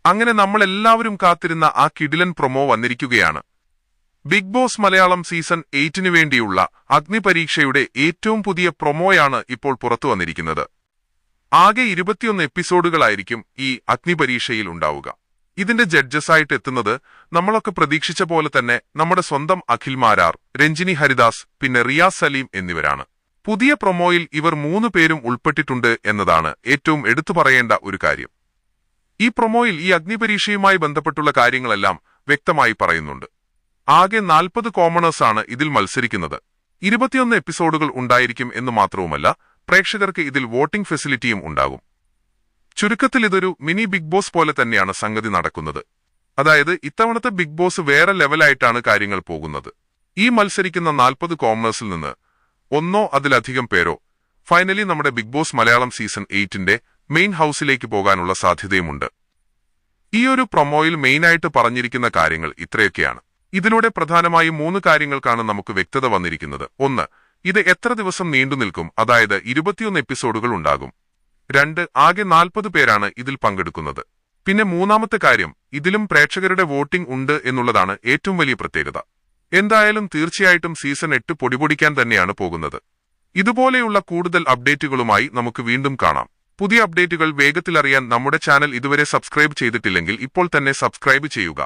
അങ്ങനെ നമ്മളെല്ലാവരും കാത്തിരുന്ന ആ കിടിലൻ പ്രൊമോ വന്നിരിക്കുകയാണ്. ബിഗ് ബോസ് മലയാളം സീസൺ 8 വേണ്ടിയുള്ള അഗ്നിപരീക്ഷയുടെ ഏറ്റവും പുതിയ പ്രൊമോയാണ് ഇപ്പോൾ പുറത്തു വന്നിരിക്കുന്നത്. ആകെ 21 എപ്പിസോഡുകളായിരിക്കും ഈ അഗ്നിപരീക്ഷയിൽ ഉണ്ടാവുക. ഇതിന്റെ ജഡ്ജസായിട്ട് എത്തുന്നത് നമ്മളൊക്കെ പ്രതീക്ഷിച്ച പോലെ തന്നെ നമ്മുടെ സ്വന്തം അഖിൽ മാരാർ, രഞ്ജിനി ഹരിദാസ്, പിന്നെ റിയാസ് സലീം എന്നിവരാണ്. പുതിയ പ്രൊമോയിൽ ഇവർ 3 പേരും ഉൾപ്പെട്ടിട്ടുണ്ട് എന്നതാണ് ഏറ്റവും എടുത്തു പറയേണ്ട ഒരു കാര്യം. ഈ പ്രൊമോയിൽ ഈ അഗ്നിപരീക്ഷയുമായി ബന്ധപ്പെട്ടുള്ള കാര്യങ്ങളെല്ലാം വ്യക്തമായി പറയുന്നുണ്ട്. ആകെ 40 കോമണേഴ്സാണ് ഇതിൽ മത്സരിക്കുന്നത്. 21 എപ്പിസോഡുകൾ ഉണ്ടായിരിക്കും എന്ന് മാത്രവുമല്ല, പ്രേക്ഷകർക്ക് ഇതിൽ വോട്ടിംഗ് ഫെസിലിറ്റിയും ഉണ്ടാകും. ചുരുക്കത്തിൽ ഇതൊരു മിനി ബിഗ് ബോസ് പോലെ തന്നെയാണ് സംഗതി നടക്കുന്നത്. അതായത് ഇത്തവണത്തെ ബിഗ് ബോസ് വേറെ ലെവലായിട്ടാണ് കാര്യങ്ങൾ പോകുന്നത്. ഈ മത്സരിക്കുന്ന 40 കോമണേഴ്സിൽ നിന്ന് ഒന്നോ അതിലധികം പേരോ ഫൈനലി നമ്മുടെ ബിഗ് ബോസ് മലയാളം സീസൺ 8ന്റെ മെയിൻ ഹൌസിലേക്ക് പോകാനുള്ള സാധ്യതയുമുണ്ട്. ഈ ഒരു പ്രൊമോയിൽ മെയിനായിട്ട് പറഞ്ഞിരിക്കുന്ന കാര്യങ്ങൾ ഇത്രയൊക്കെയാണ്. ഇതിലൂടെ പ്രധാനമായും 3 കാര്യങ്ങൾക്കാണ് നമുക്ക് വ്യക്തത വന്നിരിക്കുന്നത്. 1, ഇത് എത്ര ദിവസം നീണ്ടുനിൽക്കും, അതായത് 21 എപ്പിസോഡുകൾ ഉണ്ടാകും. 2, ആകെ 40 പേരാണ് ഇതിൽ പങ്കെടുക്കുന്നത്. പിന്നെ മൂന്നാമത്തെ കാര്യം, ഇതിലും പ്രേക്ഷകരുടെ വോട്ടിംഗ് ഉണ്ട് എന്നുള്ളതാണ് ഏറ്റവും വലിയ പ്രത്യേകത. എന്തായാലും തീർച്ചയായിട്ടും സീസൺ 8 പൊടിപൊടിക്കാൻ തന്നെയാണ് പോകുന്നത്. ഇതുപോലെയുള്ള കൂടുതൽ അപ്ഡേറ്റുകളുമായി നമുക്ക് വീണ്ടും കാണാം. പുതിയ അപ്ഡേറ്റുകൾ വേഗത്തിലറിയാൻ നമ്മുടെ ചാനൽ ഇതുവരെ സബ്സ്ക്രൈബ് ചെയ്തിട്ടില്ലെങ്കിൽ ഇപ്പോൾ തന്നെ സബ്സ്ക്രൈബ് ചെയ്യുക.